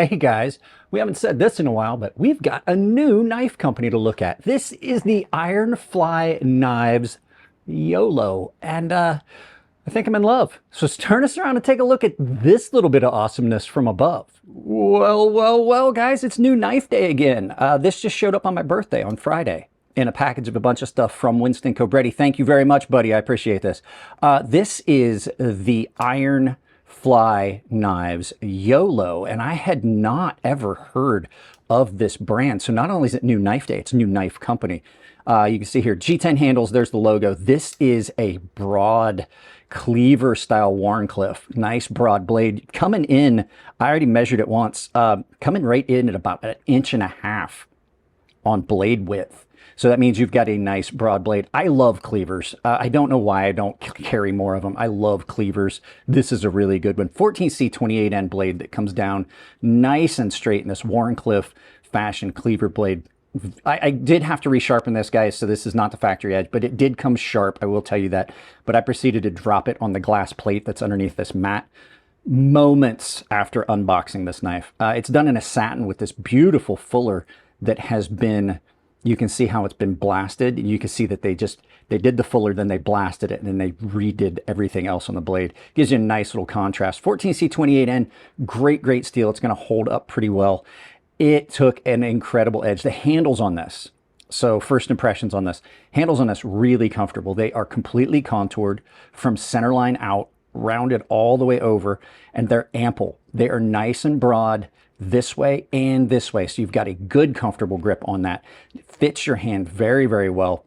Hey guys, we haven't said this in a while, but we've got a new knife company to look at. This is the Ironfly Knives YOLO, and I think I'm in love. So let's turn us around and take a look at this little bit of awesomeness from above. Well, guys, it's new knife day again. This just showed up on my birthday on Friday in a package of a bunch of stuff from Winston Cobretti. Thank you very much, buddy. I appreciate this. This is the Ironfly Knives YOLO, and I had not ever heard of this brand. So not only is it new knife day, it's a new knife company. You can see here, G10 handles, there's the logo. This is a broad cleaver style Wharncliffe, nice broad blade coming in. I already measured it once, coming right in at about 1.5 inches on blade width. So that means you've got a nice broad blade. I love cleavers. I don't know why I don't carry more of them. I love cleavers. This is a really good one. 14C28N blade that comes down nice and straight in this Wharncliffe fashion cleaver blade. I did have to resharpen this, guys, so this is not the factory edge, but it did come sharp, I will tell you that. But I proceeded to drop it on the glass plate that's underneath this mat moments after unboxing this knife. It's done in a satin with this beautiful fuller that has been, you can see how it's been blasted. You can see that they did the fuller, then they blasted it, and then they redid everything else on the blade. Gives you a nice little contrast. 14C28N, great steel. It's going to hold up pretty well. It took an incredible edge. The handles on this, so first impressions on this, handles on this really comfortable. They are completely contoured from center line out, rounded all the way over, and they're ample. They are nice and broad this way and this way. So you've got a good, comfortable grip on that. It fits your hand very well.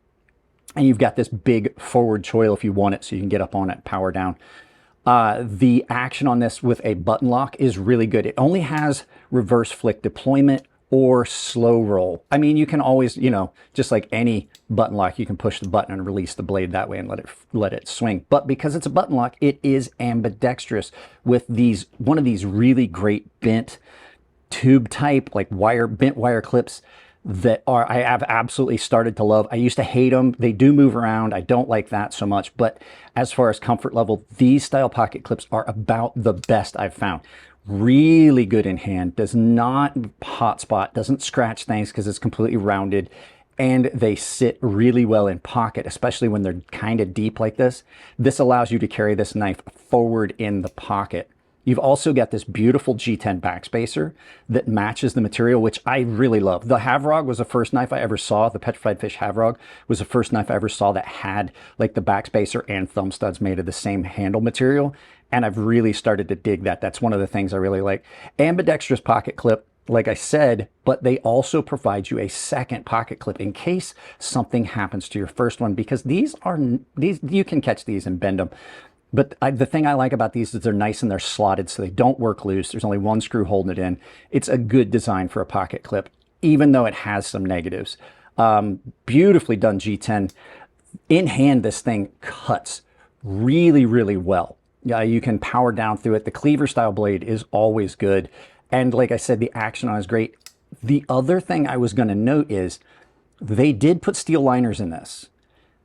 And you've got this big forward choil if you want it, so you can get up on it, power down. The action on this with a button lock is really good. It only has reverse flick deployment or slow roll. I mean, you can always, you know, just like any button lock, you can push the button and release the blade that way and let it swing. But because it's a button lock, it is ambidextrous with these, one of these really great bent tube type, like bent wire clips that I have absolutely started to love. I used to hate them. They do move around. I don't like that so much. But as far as comfort level, these style pocket clips are about the best I've found. Really good in hand. Does not hot spot. Doesn't scratch things because it's completely rounded. And they sit really well in pocket, especially when they're kind of deep like this. This allows you to carry this knife forward in the pocket. You've also got this beautiful G10 backspacer that matches the material, which I really love. The Havrog was the first knife I ever saw. The Petrified Fish Havrog was the first knife I ever saw that had like the backspacer and thumb studs made of the same handle material. And I've really started to dig that. That's one of the things I really like. Ambidextrous pocket clip, like I said, but they also provide you a second pocket clip in case something happens to your first one, because these you can catch these and bend them. But the thing I like about these is they're nice and they're slotted, so they don't work loose. There's only one screw holding it in. It's a good design for a pocket clip, even though it has some negatives. Beautifully done G10. In hand, this thing cuts really well. You can power down through it. The cleaver style blade is always good. And like I said, the action on it is great. The other thing I was going to note is they did put steel liners in this.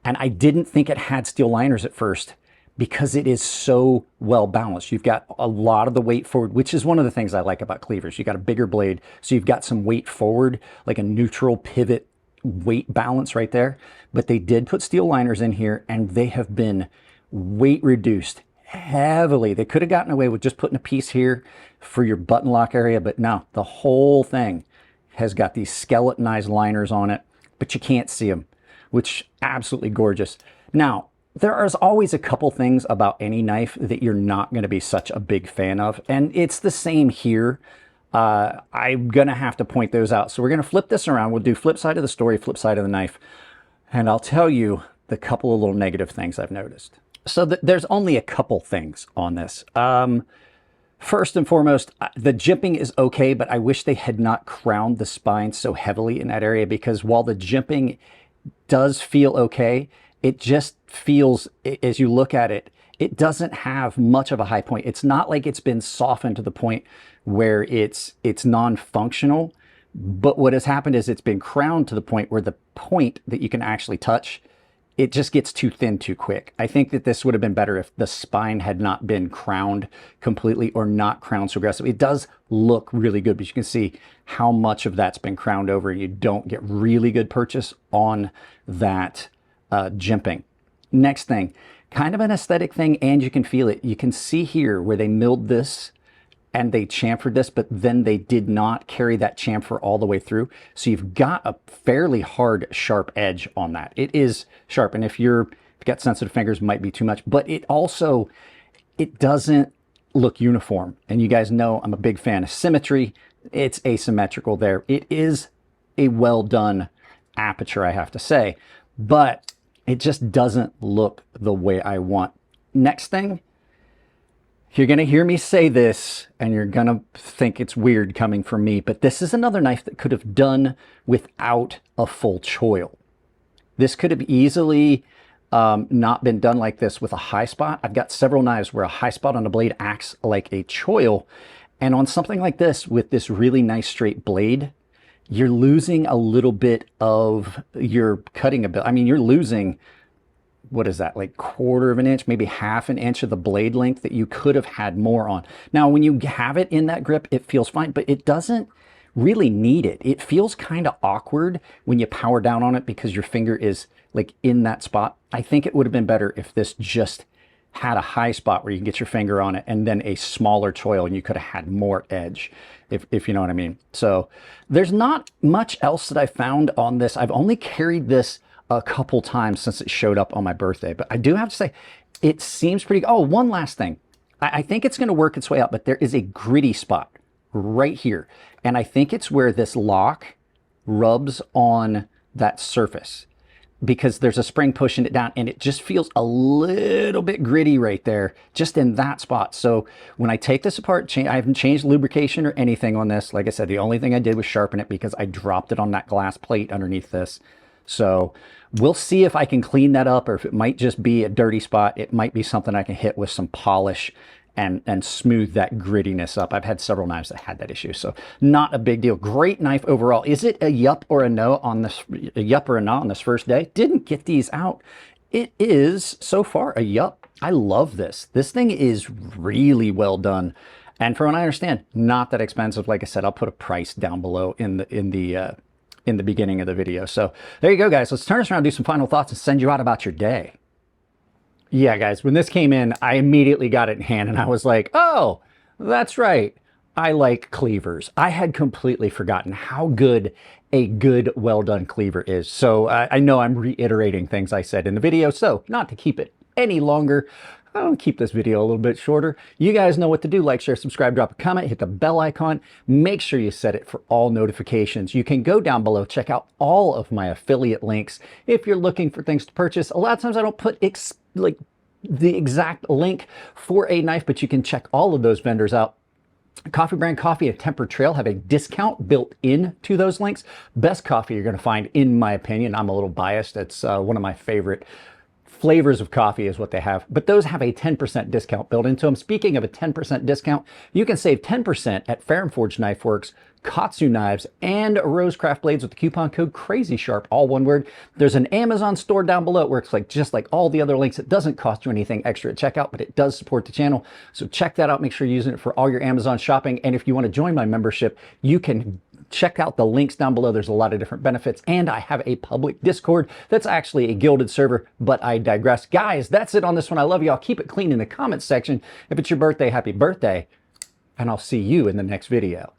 And I didn't think it had steel liners at first, because it is so well balanced. You've got a lot of the weight forward, which is one of the things I like about cleavers. You've got a bigger blade, so you've got some weight forward, like a neutral pivot weight balance right there. But they did put steel liners in here, and they have been weight reduced heavily. They could have gotten away with just putting a piece here for your button lock area, but no, the whole thing has got these skeletonized liners on it, but you can't see them, which absolutely gorgeous. Now, there is always a couple things about any knife that you're not going to be such a big fan of, and it's the same here. I'm going to have to point those out. So we're going to flip this around. We'll do flip side of the story, flip side of the knife, and I'll tell you the couple of little negative things I've noticed. So there's only a couple things on this. First and foremost, the jimping is okay, but I wish they had not crowned the spine so heavily in that area, because while the jimping does feel okay, it just feels, as you look at it, it doesn't have much of a high point. It's not like it's been softened to the point where it's non-functional, but what has happened is it's been crowned to the point where the point that you can actually touch it just gets too thin too quick. I think that this would have been better if the spine had not been crowned completely or not crowned so aggressive. It does look really good, but you can see how much of that's been crowned over. You don't get really good purchase on that jimping. Next thing, kind of an aesthetic thing, and you can feel it. You can see here where they milled this and they chamfered this, but then they did not carry that chamfer all the way through. So you've got a fairly hard, sharp edge on that. It is sharp, and if you've got sensitive fingers, it might be too much, but it also, it doesn't look uniform. And you guys know I'm a big fan of symmetry. It's asymmetrical there. It is a well done aperture, I have to say, but it just doesn't look the way I want. Next thing, you're going to hear me say this and you're going to think it's weird coming from me, but this is another knife that could have done without a full choil. This could have easily not been done like this with a high spot. I've got several knives where a high spot on the blade acts like a choil. And on something like this, with this really nice straight blade, you're losing a little bit of your cutting ability. I mean, you're losing, what is that, like 1/4 of an inch, maybe 1/2 an inch of the blade length that you could have had more on. Now, when you have it in that grip, it feels fine, but it doesn't really need it. It feels kind of awkward when you power down on it because your finger is like in that spot. I think it would have been better if this just had a high spot where you can get your finger on it and then a smaller choil and you could have had more edge, if you know what I mean. So there's not much else that I found on this. I've only carried this a couple times since it showed up on my birthday, but I do have to say it seems pretty. Oh, one last thing. I think it's going to work its way out, but there is a gritty spot right here. And I think it's where this lock rubs on that surface, because there's a spring pushing it down and it just feels a little bit gritty right there, just in that spot. So when I take this apart, I haven't changed lubrication or anything on this. Like I said, the only thing I did was sharpen it because I dropped it on that glass plate underneath this. So we'll see if I can clean that up, or if it might just be a dirty spot. It might be something I can hit with some polish and smooth that grittiness up. I've had several knives that had that issue, so not a big deal. Great knife overall. Is it a yup or a no on this, a yup or a not on this first day? Didn't get these out. It is so far a yup. I love this. This thing is really well done, and from what I understand, not that expensive. Like I said, I'll put a price down below in the beginning of the video. So there you go, guys. Let's turn this around, do some final thoughts, and send you out about your day. Yeah, guys, when this came in, I immediately got it in hand and I was like, oh, that's right. I like cleavers. I had completely forgotten how good a good, well-done cleaver is. So I know I'm reiterating things I said in the video. So not to keep it any longer, I'll keep this video a little bit shorter. You guys know what to do. Like, share, subscribe, drop a comment, hit the bell icon. Make sure you set it for all notifications. You can go down below, check out all of my affiliate links if you're looking for things to purchase. A lot of times I don't put like the exact link for a knife, but you can check all of those vendors out. Coffee Brand Coffee and Temper Trail have a discount built into those links. Best coffee you're going to find, in my opinion. I'm a little biased. It's one of my favorite flavors of coffee is what they have, but those have a 10% discount built into them. Speaking of a 10% discount, you can save 10% at Fair and Forge Knife Works, KATSU Knives, and Rosecraft Blades with the coupon code crazysharp, all one word. There's an Amazon store down below. It works like just like all the other links. It doesn't cost you anything extra at checkout, but it does support the channel. So check that out. Make sure you're using it for all your Amazon shopping. And if you want to join my membership, you can check out the links down below. There's a lot of different benefits, and I have a public Discord that's actually a gilded server, but I digress. Guys, that's it on this one. I love y'all. Keep it clean in the comments section. If it's your birthday, happy birthday, and I'll see you in the next video.